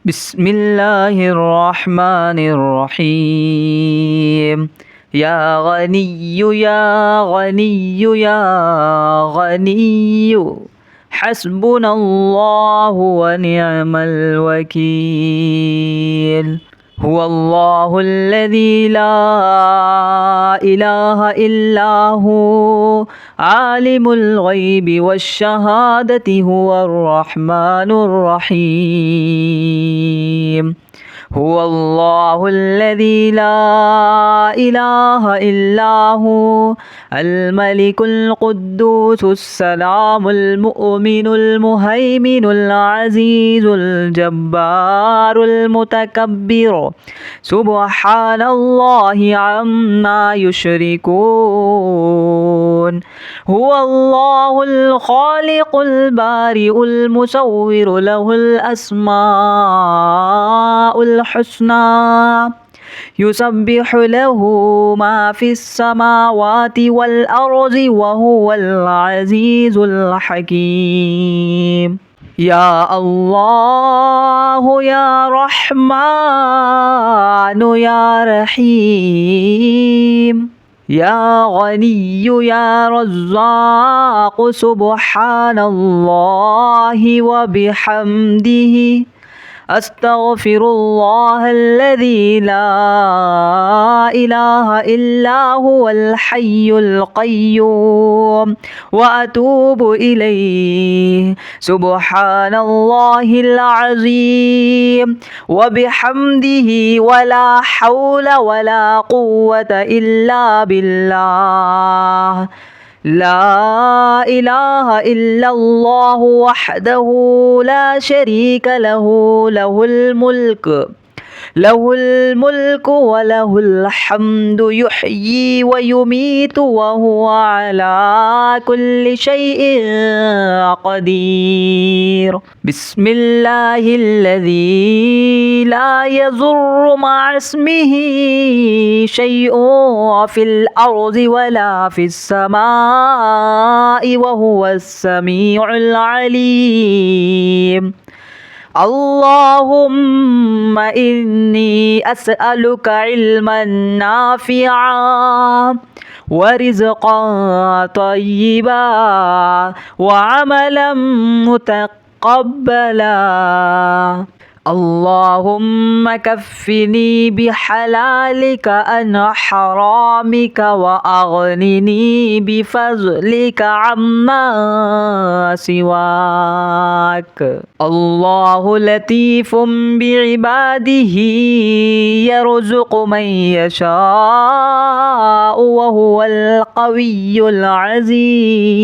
بسم الله الرحمن الرحيم. يا غني يا غني يا غني حسبنا الله ونعم الوكيل. هو الله الذي لا إله إلا هو عالم الغيب والشهادة هو الرحمن الرحيم. هو الله الذي لا إله إلا هو الملك القدوس السلام المؤمن المهيمن العزيز الجبار المتكبر سبحان الله عما يشركون. هو الله الخالق البارئ المصور له الأسماء الحسنى يسبح له ما في السماوات والأرض وهو العزيز الحكيم. يا الله يا رحمن يا رحيم يا غني يا رزاق سبحان الله وبحمده أستغفر الله الذي لا إله إلا هو الحي القيوم وأتوب إليه. سبحان الله العظيم وبحمده ولا حول ولا قوة إلا بالله. لا إله إلا الله وحده لا شريك له له الملك وله الحمد يحيي ويميت وهو على كل شيء قدير. بسم الله الذي لا يضر مع اسمه شيء في الأرض ولا في السماء وهو السميع العليم. اللهم إني أسألك علما نافعا ورزقا طيبا وعملا متقبلا. اللهم كفني بحلالك عن حرامك وأغنني بفضلك عما سواك. الله لطيف بعباده يرزق من يشاء وهو القوي العزيز.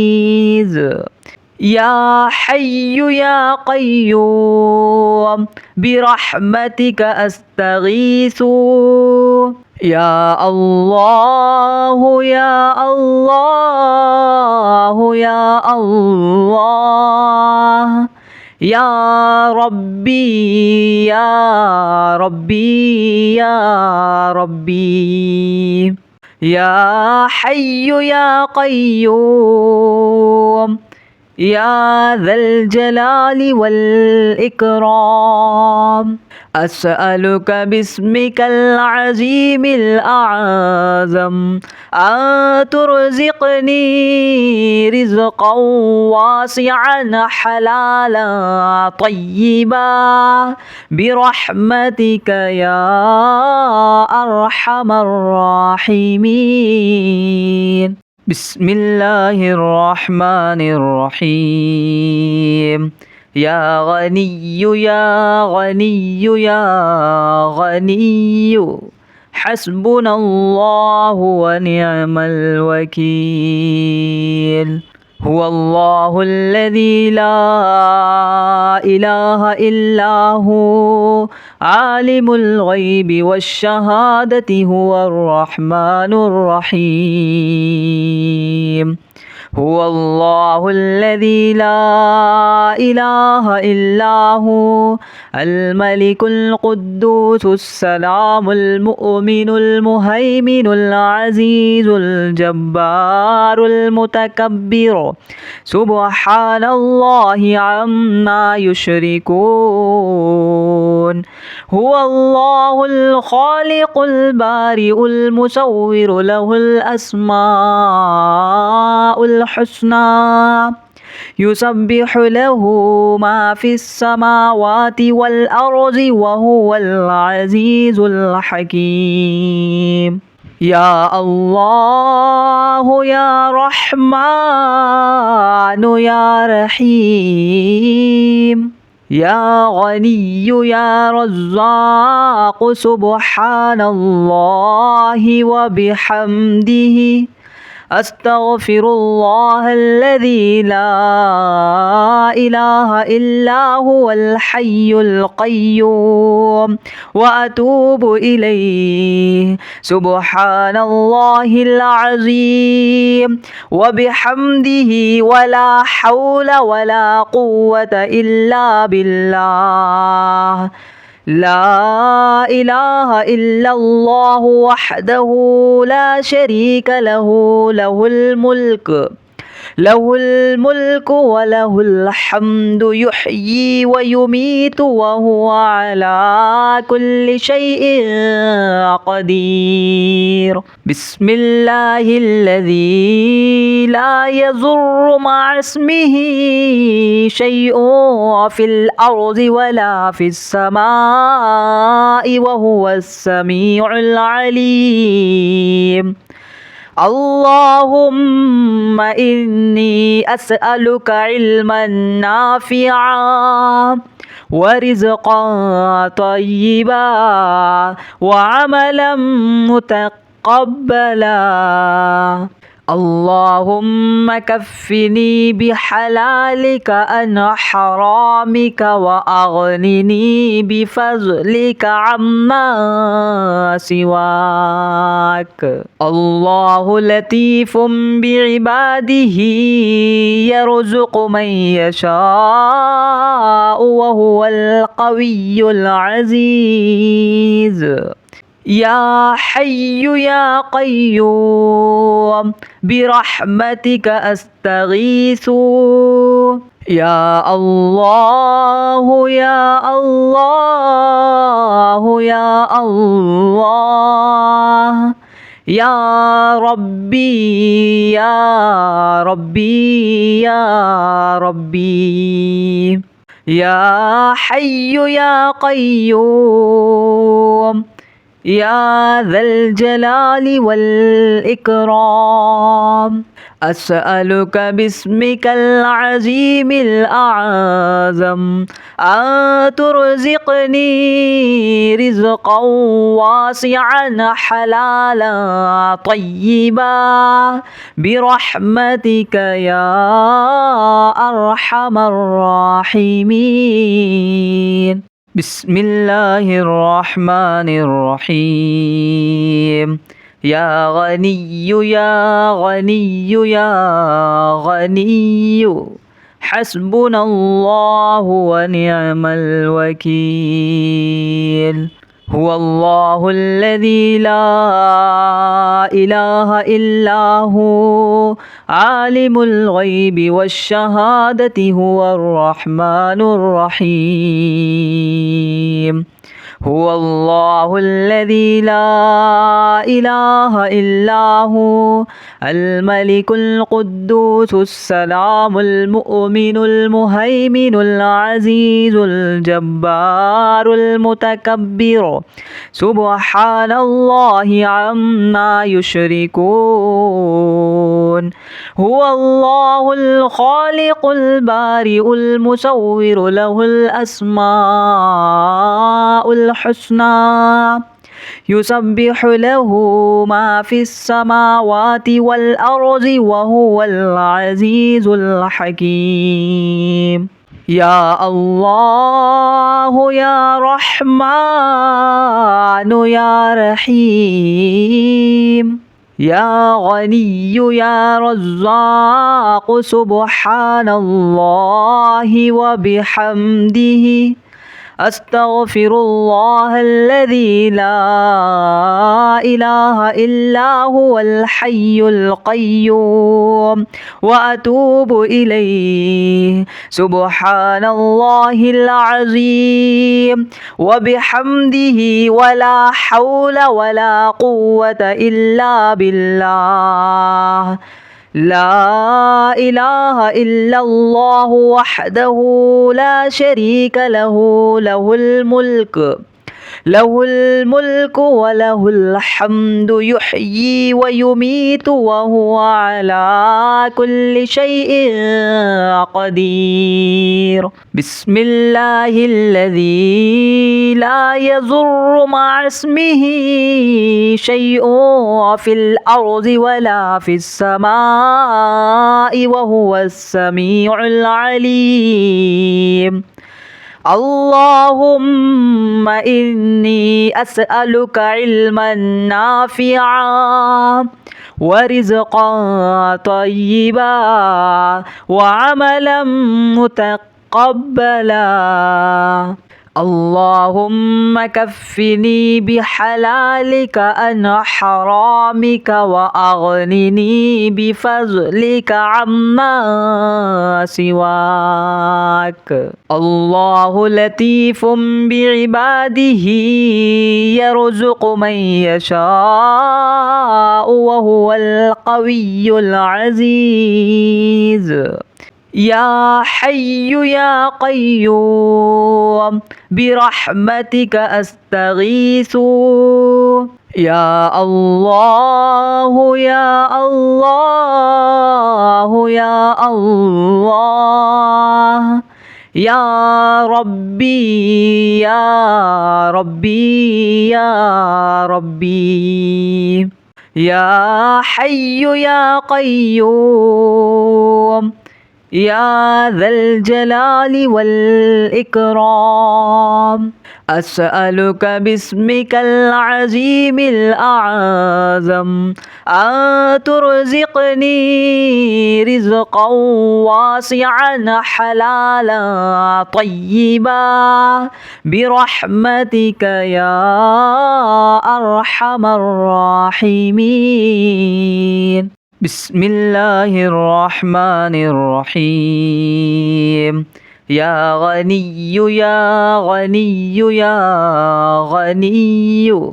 يا حي يا قيوم برحمتك أستغيث. يا الله يا الله يا الله يا ربي يا ربي يا ربي. يا حي يا قيوم يا ذا الجلال والإكرام أسألك باسمك العظيم الأعظم أن ترزقني رزقا واسعا حلالا طيبا برحمتك يا أرحم الراحمين. بسم الله الرحمن الرحيم. يا غني يا غني يا غني حسبنا الله ونعم الوكيل. هو الله الذي لا إله إلا هو عالم الغيب والشهادة هو الرحمن الرحيم. هو الله الذي لا إله إلا هو الملك القدوس السلام المؤمن المهيمن العزيز الجبار المتكبر سبحان الله عما يشركون. هو الله الخالق البارئ المصور له الأسماء الحسنى يسبح له ما في السماوات والأرض وهو العزيز الحكيم يا الله يا رحمن يا رحيم يا غني يا رزاق سبحان الله وبحمده أستغفر الله الذي لا إله إلا هو الحي القيوم وأتوب إليه سبحان الله العظيم وبحمده ولا حول ولا قوة إلا بالله لا إله إلا الله وحده لا شريك له له الملك وله الحمد يحيي ويميت وهو على كل شيء قدير بسم الله الذي لا يضر مع اسمه شيء في الأرض ولا في السماء وهو السميع العليم اللهم إني أسألك علما نافعا ورزقا طيبا وعملا متقبلا اللهم كفني بحلالك عن حرامك وأغنني بفضلك عما سواك الله لطيف بعباده يرزق من يشاء وهو القوي العزيز يا حي يا قيوم برحمتك أستغيث يا الله يا الله يا الله يا ربي يا ربي يا ربي يا حي يا قيوم يا ذا الجلال والإكرام أسألك باسمك العظيم الأعظم أن ترزقني رزقا واسعا حلالا طيبا برحمتك يا أرحم الراحمين بسم الله الرحمن الرحيم يا غني يا غني يا غني حسبنا الله ونعم الوكيل هو الله الذي لا إله إلا هو عالم الغيب والشهادة هو الرحمن الرحيم هو الله الذي لا إله إلا هو الملك القدوس السلام المؤمن المهيمن العزيز الجبار المتكبر سبحان الله عما يشركون هو الله الخالق البارئ المصور له الأسماء الحسنى يسبح له ما في السماوات والأرض وهو العزيز الحكيم يا الله يا رحمن يا رحيم يا غني يا رزاق سبحان الله وبحمده أستغفر الله الذي لا إله إلا هو الحي القيوم وأتوب إليه. سبحان الله العظيم وبحمده ولا حول ولا قوة إلا بالله. لا إله إلا الله وحده لا شريك له، له الملك وله الحمد يحيي ويميت وهو على كل شيء قدير. بسم الله الذي لا يضر مع اسمه شيء في الأرض ولا في السماء وهو السميع العليم. اللهم إني أسألك علما نافعا ورزقا طيبا وعملا متقبلا. اللهم كفني بحلالك عن حرامك وأغنني بفضلك عما سواك. الله لطيف بعباده يرزق من يشاء وهو القوي العزيز. يا حي يا قيوم برحمتك أستغيث. يا الله يا الله يا الله يا ربي يا ربي يا ربي. يا حي يا قيوم يا ذا الجلال والإكرام. أسألك باسمك العظيم الأعظم أن ترزقني رزقا واسعا حلالا طيبا برحمتك يا أرحم الراحمين. بسم الله الرحمن الرحيم. يا غني يا غني يا غني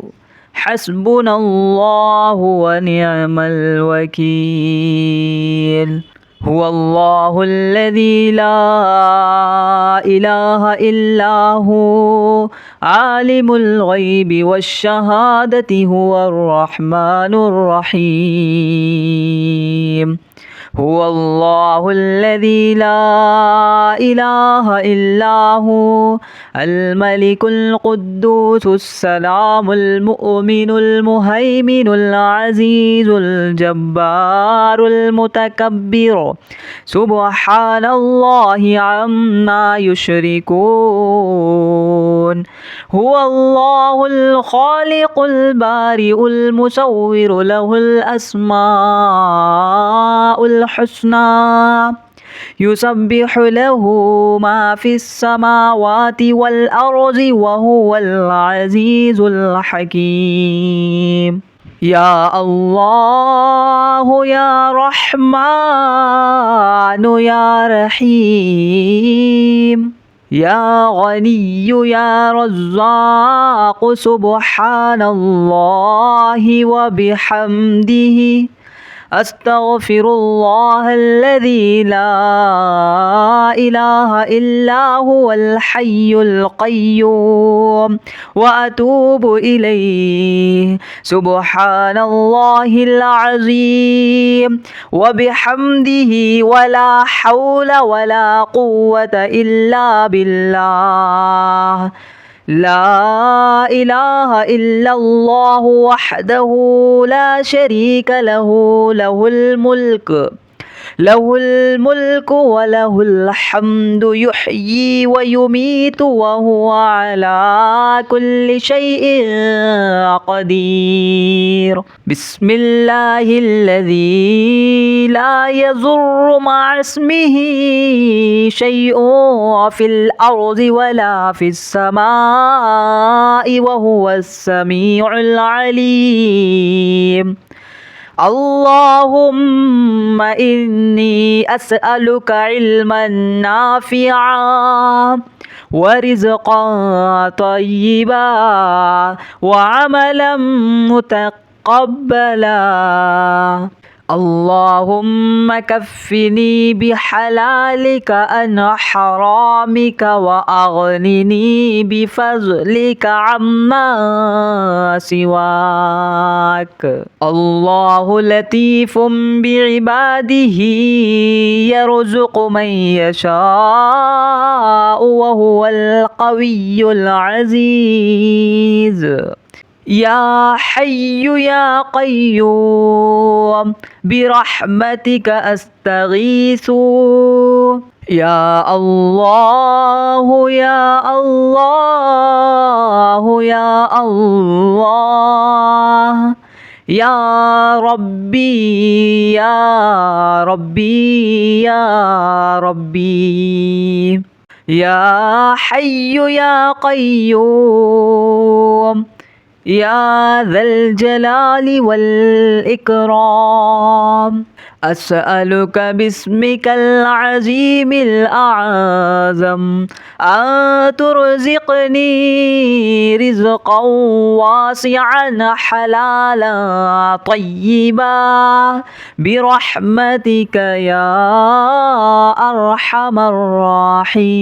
حسبنا الله ونعم الوكيل. هو الله الذي لا إله إلا هو عالم الغيب والشهادة هو الرحمن الرحيم. هو الله الذي لا إله إلا هو الملك القدوس السلام المؤمن المهيمن العزيز الجبار المتكبر سبحان الله عما يشركون. هو الله الخالق البارئ المصور له الأسماء الحسنى يسبح له ما في السماوات والأرض وهو العزيز الحكيم. يا الله يا رحمن يا رحيم. يا غني يا رزاق سبحان الله وبحمده أستغفر الله الذي لا إله إلا هو الحي القيوم وأتوب إليه. سبحان الله العظيم وبحمده ولا حول ولا قوة إلا بالله. لا إله إلا الله وحده لا شريك له، له الملك له الملك وله الحمد يحيي ويميت وهو على كل شيء قدير. بسم الله الذي لا يضر مع اسمه شيء في الأرض ولا في السماء وهو السميع العليم. اللهم إني أسألك علما نافعا ورزقا طيبا وعملا متقبلا. اللهم كفني بحلالك عن حرامك وأغنني بفضلك عما سواك. الله لطيف بعباده يرزق من يشاء وهو القوي العزيز. يا حي يا قيوم برحمتك أستغيث. يا الله يا الله يا الله يا ربي يا ربي يا ربي. يا حي يا قيوم يا ذا الجلال والإكرام. أسألك باسمك العظيم الأعظم أن ترزقني رزقا واسعا حلالا طيبا برحمتك يا أرحم الراحمين.